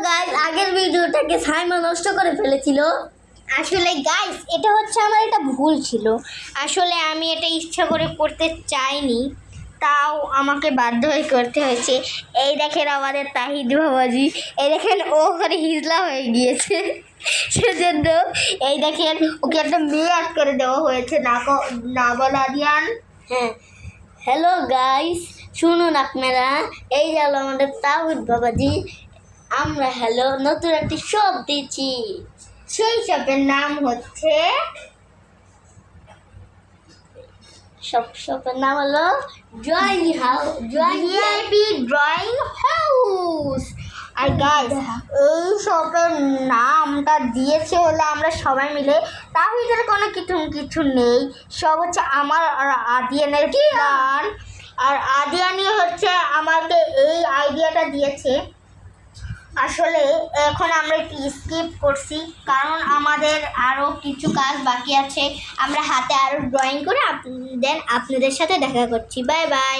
Guys, আগের ভিডিওটাকে সাইমা নষ্ট করে ফেলেছিল। আসলে গাইস, এটা হচ্ছে আমার একটা ভুল ছিল। আসলে আমি এটা ইচ্ছা করে করতে চাইনি, তাও আমাকে বাধ্য হয়ে করতে হয়েছে। এই দেখেন আমাদের তাহিদ বাবাজি, এই দেখেন ও করে হিজলা হয়ে গিয়েছে, সেজন্য এই দেখেন ওকে একটা মেয়ে অ্যাড করে দেওয়া হয়েছে। না বলা দিয়ান। হ্যাঁ, হ্যালো গাইস, শুনুন আপনারা, এই গেল আমাদের তাহিদ বাবাজি। আমরা নতুন একটি শপ দিচ্ছি। সেই শপের নাম হচ্ছে শপের নাম হলো ড্রয়িং ভিআইপি ড্রয়িং হাউস। আর গাইস, এই শপের নামটা দিয়েছে হলো আমরা সবাই মিলে। তাহিদের কোনো কিছু নেই, সব হচ্ছে আমার আর আদিয়ানের প্ল্যান। আর আদিয়ানি হচ্ছে আমাকে এই আইডিয়াটা দিয়েছে। আসলে এখন আমরা একটু স্কিপ করছি, কারণ আমাদের আরও কিছু কাজ বাকি আছে। আমরা হাতে আরও ড্রয়িং করে দেন আপনাদের সাথে দেখা করছি। Bye bye.